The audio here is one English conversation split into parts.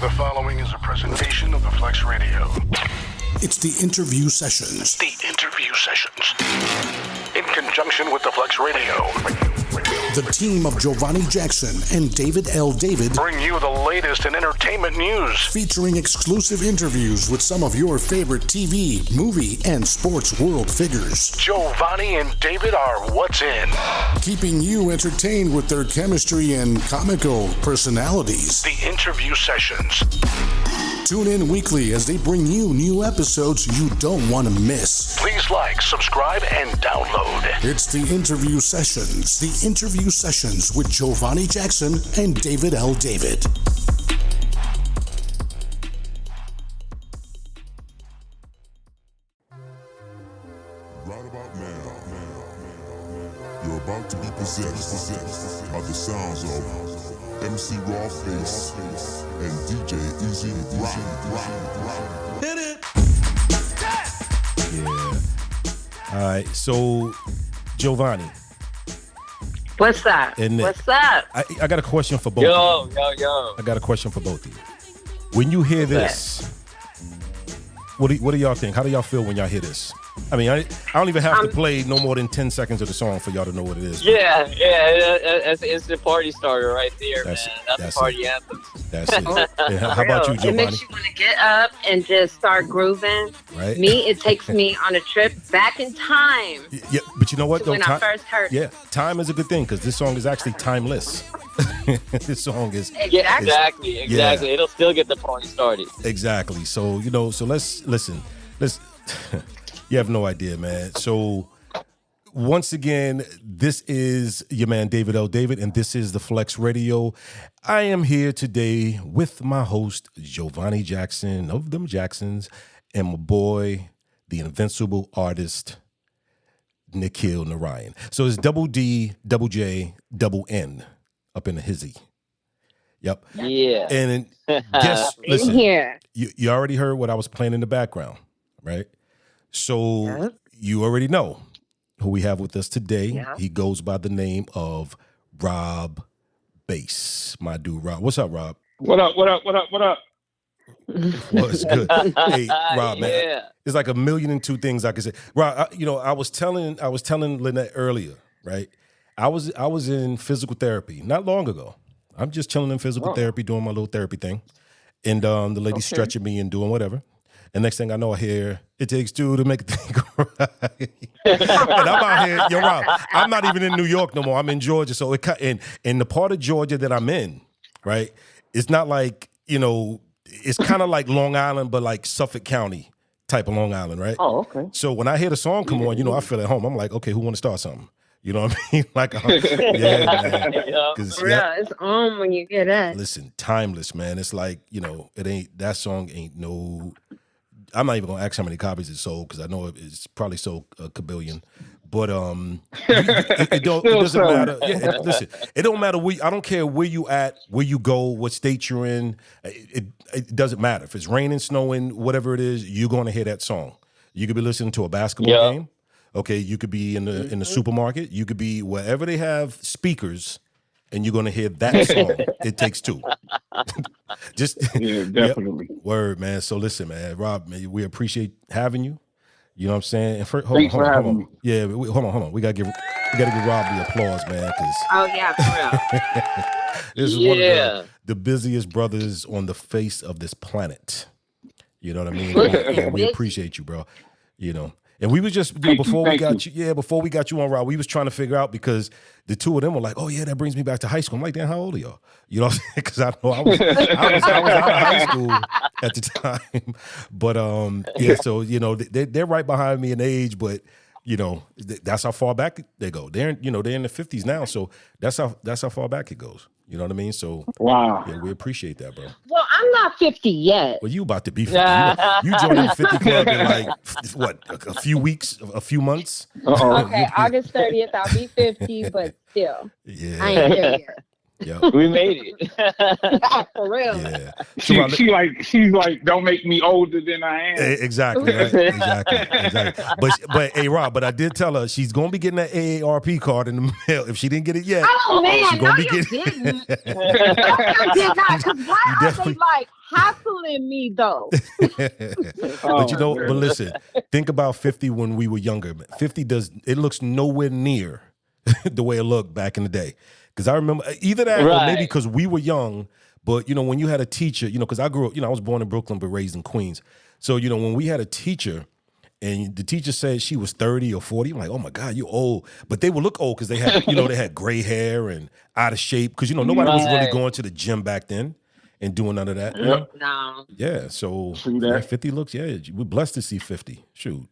The following is a presentation of the Flex Radio. It's the interview sessions. The interview sessions. In conjunction with the Flex Radio. The team of Giovanni Jackson and David L. David bring you the latest in entertainment news. Featuring exclusive interviews with some of your favorite TV, movie, and sports world figures. Giovanni and David are what's in. Keeping you entertained with their chemistry and comical personalities. The interview sessions. Tune in weekly as they bring you new episodes you don't want to miss. Please like, subscribe, and download. It's the interview sessions. The interview sessions with Giovanni Jackson and David L. David. Right about now, you're about to be possessed by the sounds of MC Rawface and DJ Easy Rock. Hit it! Yeah. All right, so Giovanni. What's up? And What's up? I got a question for both of you. Yo. I got a question for both of you. When you hear this, what do y'all think? How do y'all feel when y'all hear this? I mean, I don't even have to play no more than 10 seconds of the song for y'all to know what it is. Yeah, it's the party starter right there, That's man. it. That's the party anthem. That's it. Yeah, how about you, It Giovanni? makes you want to get up and just start grooving. Right. Me, it takes me on a trip back in time. Yeah, but you know what? To when I first heard it. Yeah, time is a good thing because this song is actually timeless. This song is Exactly. Yeah. It'll still get the party started. exactly. So let's listen. Let's. You have no idea, man. So once again, this is your man David L. David, and this is the Flex Radio. I am here today with my host Giovanni Jackson of them Jacksons, and my boy, the invincible artist Nikhil Narayan. So it's double D, double J, double N up in the hizzy. Yep. Yeah. And guess, listen, Here. you already heard what I was playing in the background, right? So you already know who we have with us today. Yeah. He goes by the name of Rob Bass, my dude Rob. What's up, Rob? What up? What's good? Hey, Rob, man. Yeah. There's like a million and two things I could say. Rob, I was telling Lynette earlier, right? I was in physical therapy not long ago. I'm just chilling in physical therapy, doing my little therapy thing. And the lady stretching me and doing whatever. And next thing I know, I hear, it takes two to make a thing go right. And I'm out here, yo, Rob, I'm not even in New York no more. I'm in Georgia. So in the part of Georgia that I'm in, right, it's not like, it's kind of like Long Island, but like Suffolk County type of Long Island, right? Oh, okay. So when I hear the song come on, I feel at home. I'm like, okay, who want to start something? You know what I mean? Like, yeah, man. It's on when you get up. Listen, timeless, man. It's like, that song ain't no... I'm not even gonna ask how many copies it sold because I know it's probably sold a kabillion. But it doesn't matter. Yeah, listen, it don't matter where. I don't care where you at, where you go, what state you're in. It doesn't matter if it's raining, snowing, whatever it is. You're gonna hear that song. You could be listening to a basketball game. Okay, you could be in the supermarket. You could be wherever they have speakers. And you're gonna hear that song. It takes two. Definitely. Yep. Word, man. So listen, man, Rob, man, we appreciate having you. You know what I'm saying? And Thanks for having me. Yeah, hold on. We gotta give Rob the applause, man. Oh yeah, for real. This is one of the busiest brothers on the face of this planet. You know what I mean? And we appreciate you, bro. And we was just before we got you on, Rob, we was trying to figure out because the two of them were like, oh yeah, that brings me back to high school. I'm like, damn, how old are y'all? You know what I'm saying? Because I know I was out of high school at the time. But so they're right behind me in age, but that's how far back they go. They're in the 50s now, so that's how far back it goes. You know what I mean? So wow, yeah, we appreciate that, bro. Well, I'm not 50 yet. Well, you about to be 50. You joined the 50 club in like what? A few weeks, a few months. Uh-oh. Okay, August 30th, I'll be 50, but still, Yeah. I ain't there yet. Yep. We made it. For real. Yeah. She's like, don't make me older than I am. Exactly, right? Exactly. But hey, Rob, but I did tell her she's gonna be getting that AARP card in the mail. If she didn't get it yet, Oh man, she's gonna no, be you getting didn't. No, you did not. Because why You are they definitely- like hassling me though? But you know, but listen, think about 50 when we were younger. 50 looks nowhere near the way it looked back in the day. Because I remember either that or maybe because we were young, but you know, when you had a teacher, you know, because I grew up, you know, I was born in Brooklyn but raised in Queens. So, you know, when we had a teacher and the teacher said she was 30 or 40, I'm like, oh my God, you're old. But they would look old because they had, you know, they had gray hair and out of shape. Because, you know, nobody was really going to the gym back then and doing none of that. You know? No. Yeah, so that. 50 looks, we're blessed to see 50. Shoot.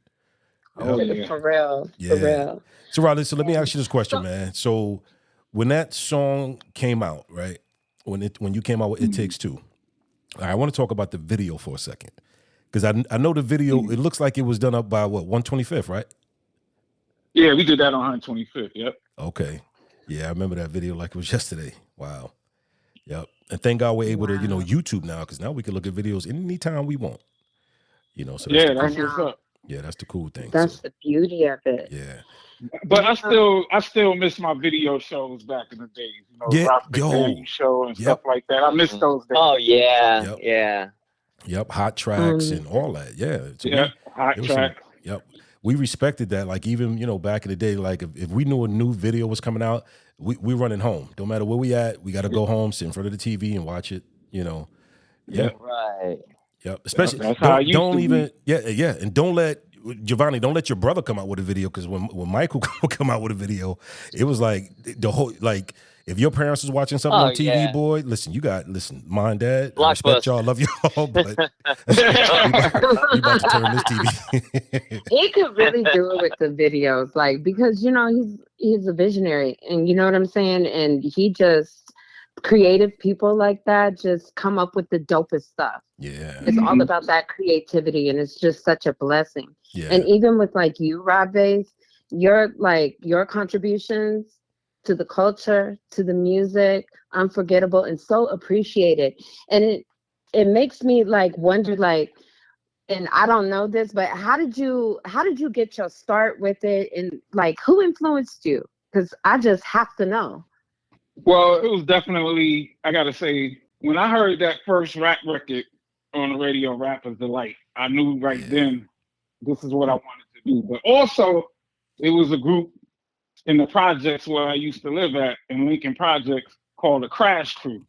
Oh, yeah. For real. Yeah. For real. So, Riley, so let me ask you this question, man. So, when that song came out, right? When you came out with It Takes Two, I want to talk about the video for a second. Because I know the video, it looks like it was done up by what, 125th, right? Yeah, we did that on 125th, yep. Okay. Yeah, I remember that video like it was yesterday. Wow. Yep. And thank God we're able to, you know, YouTube now, because now we can look at videos anytime we want. You know, so that's That's what's up. Yeah, that's the cool thing. That's the beauty of it. Yeah. But I still miss my video shows back in the days. You know, Yeah, Rock the Daniel show and stuff like that. I miss those days. Oh yeah, Yep. yeah. Yep, hot tracks and all that. Yeah. So hot tracks. Yep. We respected that. Like even, you know, back in the day, like if we knew a new video was coming out, we running home. No matter where we at, we got to go home, sit in front of the TV and watch it, you know. Yeah. Right. Yep. Especially that's how it used don't to even yeah. And don't let Giovanni, don't let your brother come out with a video, because when Michael come out with a video, it was like the whole, like if your parents was watching something on TV, boy, listen, mom and dad, I respect y'all, love y'all, but we about to turn this TV. He could really do it with the videos, like, because you know he's a visionary, and you know what I'm saying, and he just creative people like that just come up with the dopest stuff. Yeah, it's all about that creativity, and it's just such a blessing. Yeah. And even with like you, Rob Bass, your contributions to the culture, to the music, unforgettable and so appreciated. And it makes me like wonder, like, and I don't know this, but how did you get your start with it, and like who influenced you? Because I just have to know. Well, it was definitely, I gotta say, when I heard that first rap record on the radio, Rapper's Delight, I knew then this is what I wanted to do. But also, it was a group in the projects where I used to live at, in Lincoln Projects, called the Crash Crew.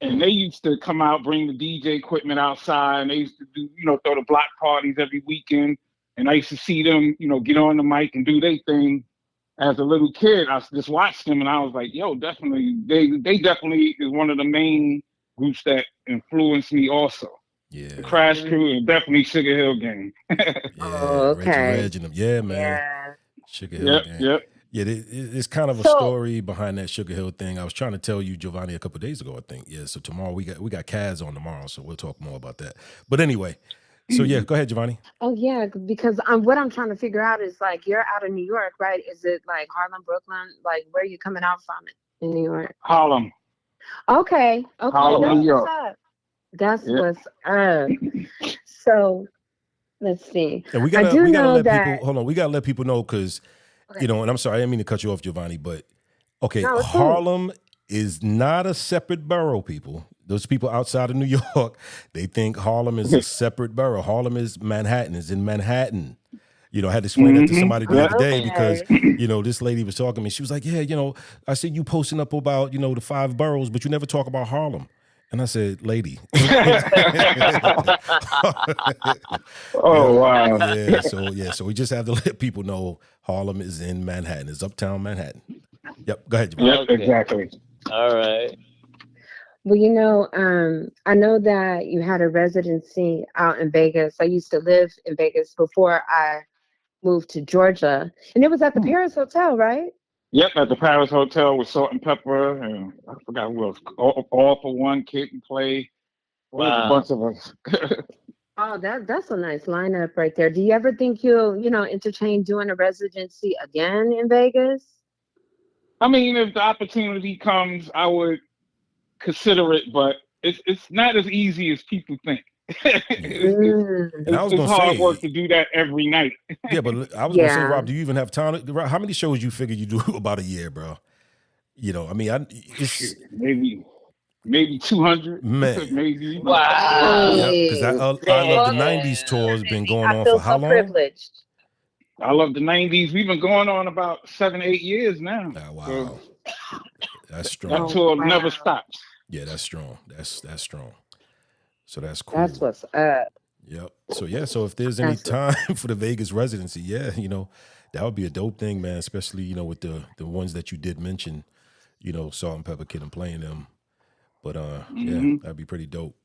And they used to come out, bring the DJ equipment outside, and they used to do, you know, throw the block parties every weekend. And I used to see them, you know, get on the mic and do their thing. As a little kid, I just watched them, and I was like, yo, definitely, they definitely is one of the main groups that influenced me also. Yeah. The Crash Crew and definitely Sugar Hill Gang. Okay. Reggie and them. Yeah, man. Yeah. Sugar Hill Gang. Yep. Yeah, it's kind of a story behind that Sugar Hill thing. I was trying to tell you, Giovanni, a couple of days ago, I think. Yeah, so tomorrow we got Kaz on tomorrow, so we'll talk more about that. But anyway, so yeah, go ahead, Giovanni. Oh yeah, because what I'm trying to figure out is, like, you're out of New York, right? Is it like Harlem, Brooklyn? Like, where are you coming out from in New York? Harlem. Okay. Harlem, New York. That's what's up. So let's see. And we gotta let people hold on. We gotta let people know, because you know, and I'm sorry, I didn't mean to cut you off, Giovanni, but okay, no, Harlem is not a separate borough, people. Those people outside of New York, they think Harlem is a separate borough. Harlem is Manhattan, is in Manhattan. You know, I had to explain that to somebody the other day, because, you know, this lady was talking to me. She was like, yeah, you know, I see you posting up about, you know, the 5 boroughs, but you never talk about Harlem. And I said, lady. Oh, wow. Yeah, so we just have to let people know Harlem is in Manhattan. It's uptown Manhattan. Yep, go ahead, Giovanni. Yep, exactly. All right. Well, you know, I know that you had a residency out in Vegas. I used to live in Vegas before I moved to Georgia, and it was at the Paris Hotel, right? Yep, at the Paris Hotel with Salt and Pepper, and I forgot who else. All for One, Kid and Play. Wow. A bunch of us. Oh, that's a nice lineup right there. Do you ever think you'll, you know, entertain doing a residency again in Vegas? I mean, if the opportunity comes, I would consider it, but it's not as easy as people think. it's, it's And I was it's gonna hard work say, to do that every night. yeah, but I was gonna say, Yeah. Rob, do you even have time? Rob, how many shows you figure you do about a year, bro? You know, I mean, it's Shit, maybe 200, man, maybe. Wow. yep. Because Hey, I love the well, '90s tour has been going I on for feel how so long? privileged. I love the '90s. We've been going on about 7, 8 years now. Ah, So wow, that's that strong. Oh, tour never wow. stops. Yeah, that's strong. That's strong. So that's That's cool. what's up. Yep. So yeah, so if there's any That's what's time for the Vegas residency, yeah, that would be a dope thing, man. Especially with the ones that you did mention, Salt and Pepper Kid and playing them. But yeah, Hmm. that'd be pretty dope.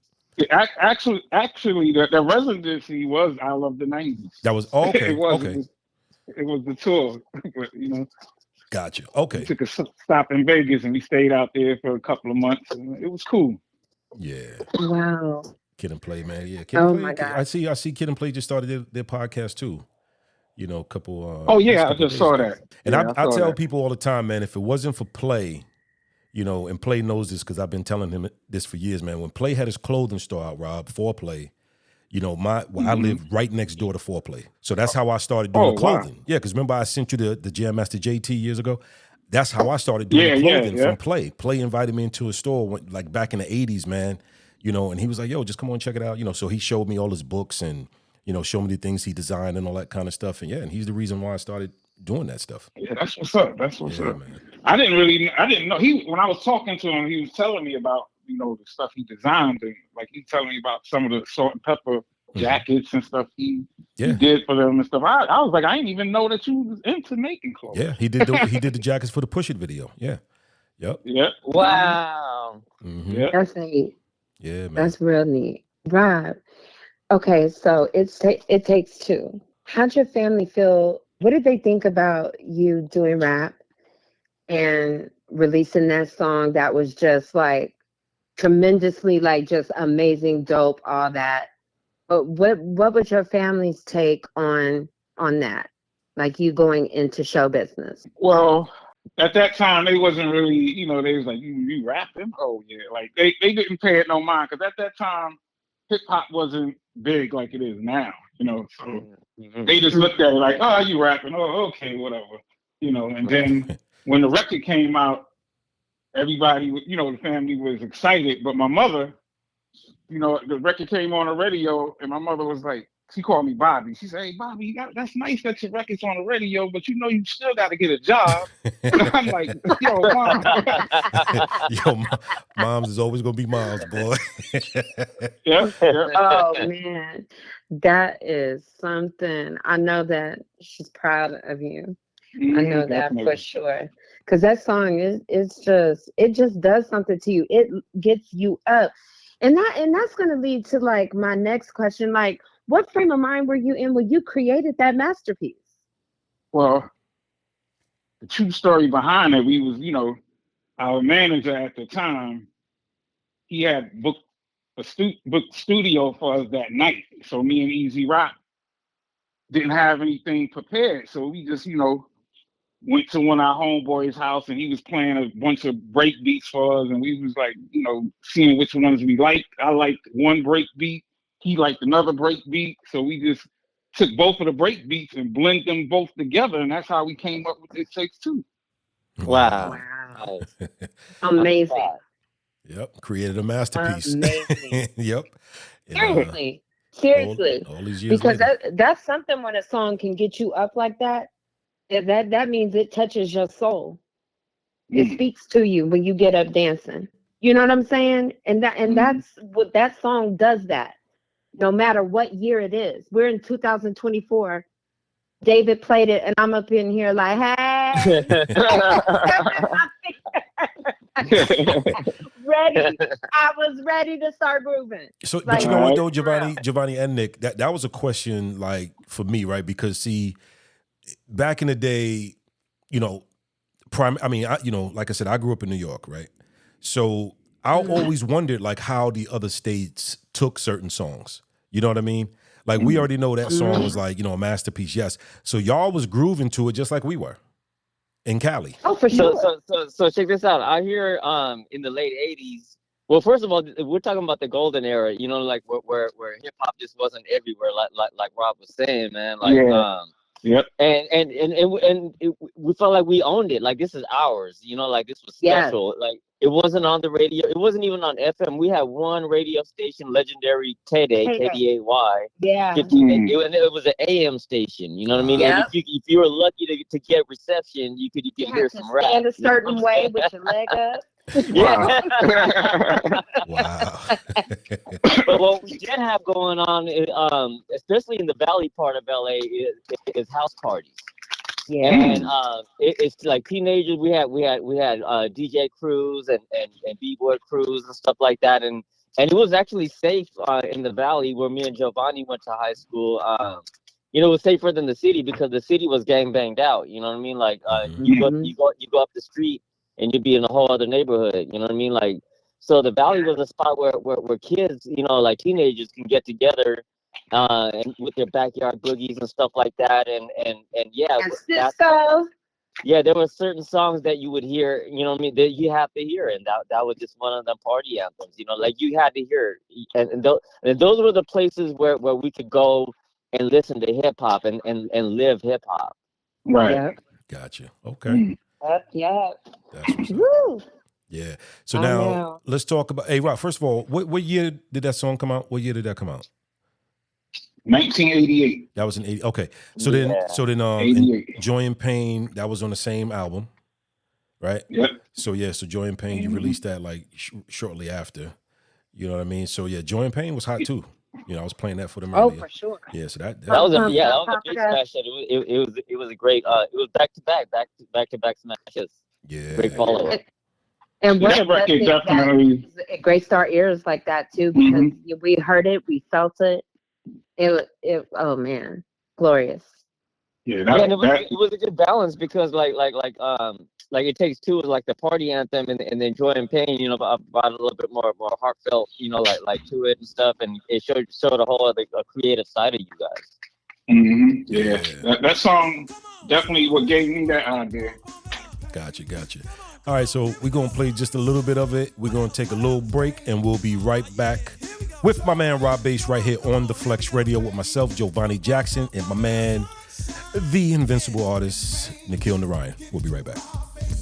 Actually, the residency was I love the '90s. That was oh, It okay, was. It okay, was. It was the tour. But gotcha. we Okay, took a stop in Vegas and we stayed out there for a couple of months. And it was cool. yeah, wow. Kid and Play, man. Yeah, Kid and Oh Play. my God. I see Kid and Play just started their podcast too. A couple Oh just a yeah, I couple of just days saw ago. that. And Yeah, I I saw tell that. people all the time, man, if it wasn't for Play, and Play knows this because I've been telling him this for years, man. When Play had his clothing store out, Rob, Foreplay, I Hmm. live right next door to Foreplay. So that's how I started doing the Oh wow. clothing. Yeah, because remember I sent you the Jam Master JT years ago? That's how I started doing the Yeah, yeah, clothing yeah. from Play. Play invited me into a store like back in the 80s, man. And he was like, yo, just come on, check it out. So he showed me all his books and, showed me the things he designed and all that kind of stuff. And yeah, and he's the reason why I started doing that stuff. Yeah, that's what's up. That's what's Yeah, up. man. I didn't know when I was talking to him, he was telling me about, the stuff he designed and like he telling me about some of the salt and pepper Hmm. jackets and stuff he Yeah. did for them and stuff. I was like, I didn't even know that you was into making clothes. Yeah. He did the jackets for the Push It video. Yeah. Yep. Yeah. Wow. Hmm. Yeah. That's neat. Yeah, man. That's real neat. Rob. Okay, so it takes two. How'd your family feel? What did they think about you doing rap and releasing that song that was just like tremendously like just amazing, dope, all that? But what was your family's take on that? Like you going into show business? Well, at that time they wasn't really, they was like, you rapping? Oh yeah. Like they didn't pay it no mind because at that time hip hop wasn't big like it is now, so Mhm. they just looked at it like, oh, you rapping? Oh, okay, whatever, And then when the record came out, everybody, the family was excited. But my mother, the record came on the radio, and my mother was like, she called me Bobby. She said, "Hey, Bobby, that's nice that your record's on the radio, but you still got to get a job." And I'm like, "Yo, mom." Yo, moms is always gonna be moms, boy. Yeah, yeah. Oh man, that is something. I know that she's proud of you. I know that for Definitely. sure. Because that song it just does something to you. It gets you up. And that's gonna lead to like my next question. Like, what frame of mind were you in when you created that masterpiece? Well, the true story behind it, we was, our manager at the time, he had booked studio for us that night. So me and Easy Rock didn't have anything prepared. So we just, went to one of our homeboys' house and he was playing a bunch of break beats for us and we was like, seeing which ones we liked. I liked one break beat, he liked another break beat. So we just took both of the break beats and blended them both together and that's how we came up with It Takes Two. Wow. Wow. Nice. Amazing. Yep, created a masterpiece. Amazing. Yep. And Seriously. all, Seriously. all these years Because later. that's something when a song can get you up like that. That means it touches your soul. It Mm. speaks to you when you get up dancing. You know what I'm saying? That's what that song does that. No matter what year it is. We're in 2024. David played it and I'm up in here like, hey, ready. I was ready to start grooving. So, but Like, you know what though, for real. Giovanni and Nick, that was a question like for me, right? Because see, back in the day, you know, like I said, I grew up in New York, right? So I always wondered like how the other states took certain songs. You know what I mean? Like we already know that song was like, a masterpiece, yes. So y'all was grooving to it just like we were. in Cali. Oh, for sure. So check this out. I hear in the late '80s. Well, first of all, we're talking about the golden era. You know, like where hip hop just wasn't everywhere, like Rob was saying, man. Like Yep. We felt like we owned it. Like this is ours. You know, like this was Yes. special. Like it wasn't on the radio. It wasn't even on FM. We had one radio station, legendary Tay-Day, KDAY. Yeah. 15, and it was an AM station. You know what I mean? Yep. And if you were lucky to get reception, you could hear some rap. Stand a certain way with your leg up. Yeah. Wow. But what we did have going on, especially in the valley part of LA, is house parties. Yeah. And it's like teenagers. We had DJ crews and b-boy crews and stuff like that. And it was actually safe in the valley where me and Giovanni went to high school. You know, it was safer than the city because the city was gang banged out. You know what I mean? Like you go up the street and you'd be in a whole other neighborhood. You know what I mean? Like, so the valley was a spot where kids, you know, like teenagers can get together and with their backyard boogies and stuff like that. And yeah, And Cisco. yeah, there were certain songs that you would hear, you know what I mean, that you have to hear. And that was just one of them party anthems, you know, like you had to hear. And those were the places where we could go and listen to hip hop and live hip hop. Right. Yep. Gotcha. Okay. Yeah. That's what's up. Woo. Yeah. So I now know. let's talk about. Hey, Rob. First of all, what year did that song come out? What year did that come out? 1988. That was in 80. Okay. So then, 88. Joy and Pain, that was on the same album, right? Yep. So yeah, so Joy and Pain, you released that like shortly after. You know what I mean? So yeah, Joy and Pain was hot too. You know, I was playing that for them Oh, earlier. for sure. Yeah, so that That was a big smash hit. It was a great. It was back to back smashes. Yeah. Great follow up. And what That record definitely. it graced our ears like that too, because we heard it, we felt it. It oh man, glorious. Yeah, And it was a good balance because like It Takes Two was like the party anthem, and then Joy and Pain, you know, brought a little bit more heartfelt, you know, like to it and stuff, and it showed a whole other creative side of you guys. Yeah. That song definitely what gave me that idea. Gotcha. All right, so we're going to play just a little bit of it. We're going to take a little break, and we'll be right back with my man Rob Bass right here on the Flex Radio with myself, Giovanni Jackson, and my man, the invincible artist, Nikhil Narayan. We'll be right back.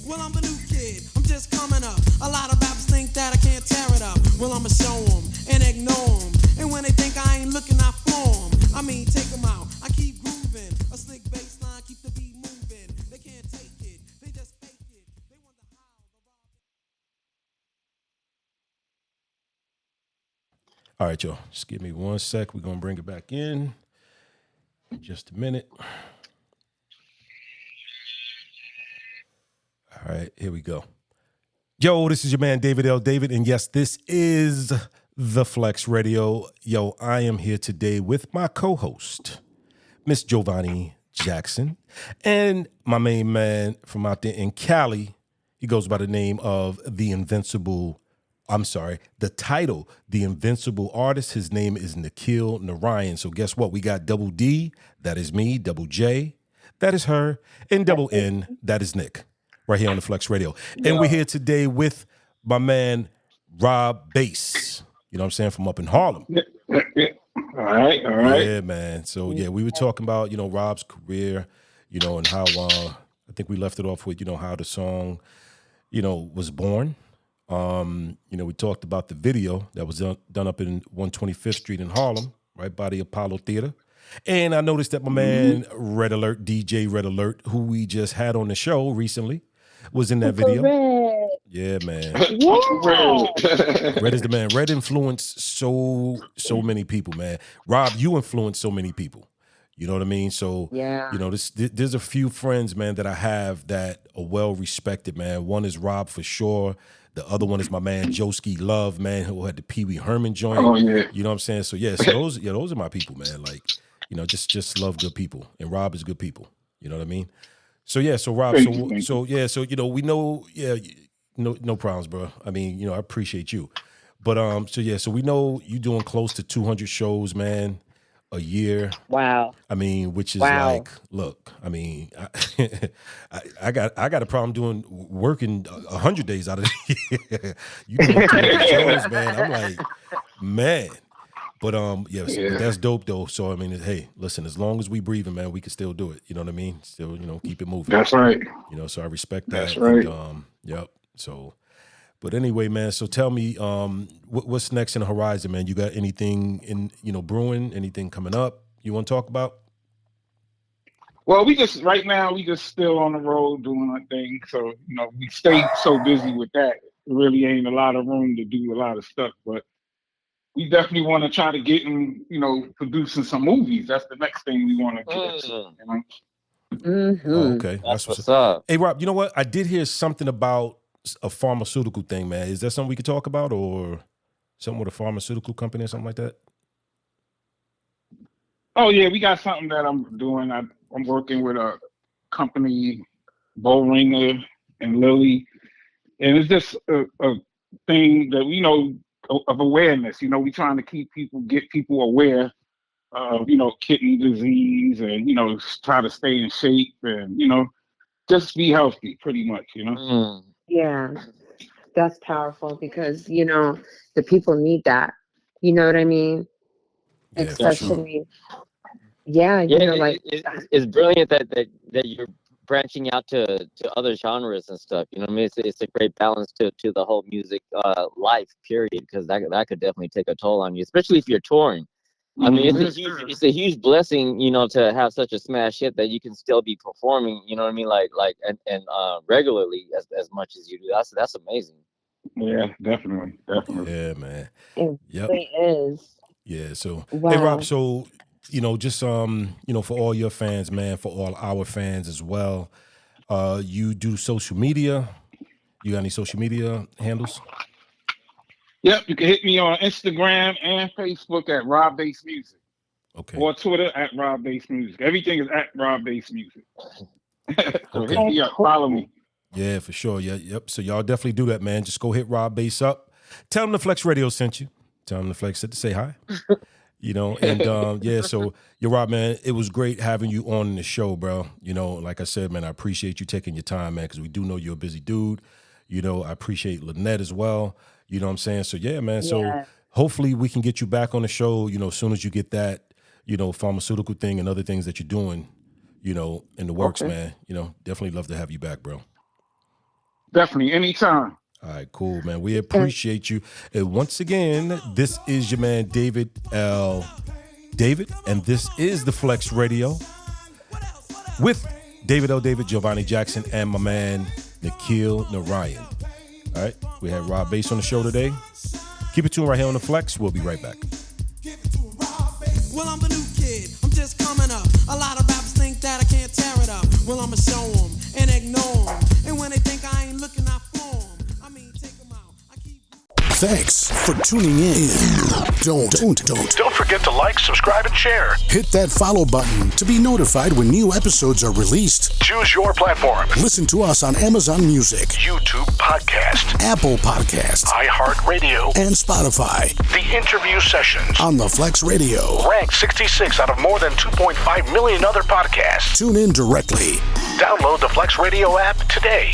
Well, I'm the new kid. I'm just coming up. A lot of rappers think that I can't tear it up. Well, I'ma show them and ignore them. And when they think I ain't looking, I form. I mean, take them out. I keep grooving. A slick bass line, keep the beat moving. They can't take it. They just fake it. They wonder how. All right, y'all. Just give me 1 sec. We're going to bring it back in just a minute. All right, here we go. Yo, this is your man, David L. David. And yes, this is the Flex Radio. Yo, I am here today with my co-host, Miss Giovanni Jackson, and my main man from out there in Cali. He goes by the name of the title, The Invincible Artist. His name is Nikhil Narayan. So guess what? We got double D, that is me, double J, that is her, and double N, that is Nick, right here on the Flex Radio. And we're here today with my man, Rob Bass. You know what I'm saying? From up in Harlem. All right. Yeah, man. So yeah, we were talking about, you know, Rob's career, you know, and how I think we left it off with, you know, how the song, you know, was born. You know, we talked about the video that was done up in 125th Street in Harlem, right by the Apollo Theater. And I noticed that my man Red Alert, DJ Red Alert, who we just had on the show recently, was in that video. Red. Yeah, man. Yeah. Red is the man. Red influenced so many people, man. Rob, you influenced so many people. You know what I mean? So, Yeah. you know, there's a few friends, man, that I have that are well respected, man. One is Rob for sure. The other one is my man Joski Love, man, who had the Pee Wee Herman joint. Oh yeah. You know what I'm saying? So yeah, so those are my people, man. Like, you know, just love good people, and Rob is good people. You know what I mean? So yeah, so Rob, Thank you. so you know, we know, yeah, no problems, bro. I mean, you know, I appreciate you, but so we know you doing close to 200 shows, man. a year. Wow. I mean, which is Wow. like, look, I mean, I got a problem working 100 days out of the year. You doing too many shows, man. I'm like, man. But yes, but that's dope though. So I mean, hey, listen, as long as we breathing, man, we can still do it. You know what I mean? Still, keep it moving. That's right. So I respect that. That's right. And, yep. So, but anyway, man. So tell me, what's next in the horizon, man? You got anything in, brewing? Anything coming up you want to talk about? Well, we just still on the road doing our thing. So, we stay so busy with that. There really ain't a lot of room to do a lot of stuff, but we definitely want to try to get in, producing some movies. That's the next thing we want to get. Mm-hmm. Oh, okay. That's what's up. Hey, Rob, you know what? I did hear something about a pharmaceutical thing, man. Is that something we could talk about, or something with a pharmaceutical company or something like that? Oh, yeah, we got something that I'm doing. I'm working with a company, Bowringer and Lilly, and it's just a thing that of awareness. We trying to get people aware of kidney disease, and try to stay in shape, and just be healthy, pretty much. Yeah, that's powerful because the people need that. You know what I mean? Yeah, Especially, it's brilliant that you're branching out to other genres and stuff. You know what I mean? It's a great balance to the whole music life period, because that could definitely take a toll on you, especially if you're touring. I mean, it's a huge blessing, to have such a smash hit that you can still be performing. You know what I mean? And regularly as much as you do. That's amazing. Yeah, definitely. Yeah, man. It Yep. really is. Yeah. So, Wow. Hey, Rob. So, just for all your fans, man, for all our fans as well. You do social media. You got any social media handles? Yep, you can hit me on Instagram and Facebook at Rob Bass Music. Okay. Or Twitter at Rob Bass Music. Everything is at Rob Bass Music. So hit me up, follow me. Yeah, for sure. Yeah, yep. So y'all definitely do that, man. Just go hit Rob Bass up. Tell him the Flex Radio sent you. Tell him the Flex said to say hi. And yeah, so Rob, man, it was great having you on the show, bro. Like I said, man, I appreciate you taking your time, man, because we do know you're a busy dude. I appreciate Lynette as well. You know what I'm saying? So yeah, man. So hopefully we can get you back on the show, as soon as you get that, pharmaceutical thing and other things that you're doing, in the works, man. Definitely love to have you back, bro. Definitely, anytime. All right, cool, man. We appreciate you. And once again, this is your man, David L. David, and this is the Flex Radio with David L. David, Giovanni Jackson, and my man, Nikhil Narayan. All right, we had Rob Bass on the show today. Keep it tuned right here on the Flex. We'll be right back. Well, I'm the new kid, I'm just coming up. A lot of rappers think that I can't tear it up. Well, I'ma show them and ignore them. And when they think I ain't looking, I form. I mean, take them out. Thanks for tuning in. Don't forget to like, subscribe, and share. hit that follow button to be notified when new episodes are released. Choose your platform. Listen to us on Amazon Music, YouTube Podcast, Apple Podcasts, iHeartRadio, and Spotify. The Interview Sessions On the Flex Radio. ranked 66 out of more than 2.5 million other podcasts. Tune in directly. Download the Flex Radio app today.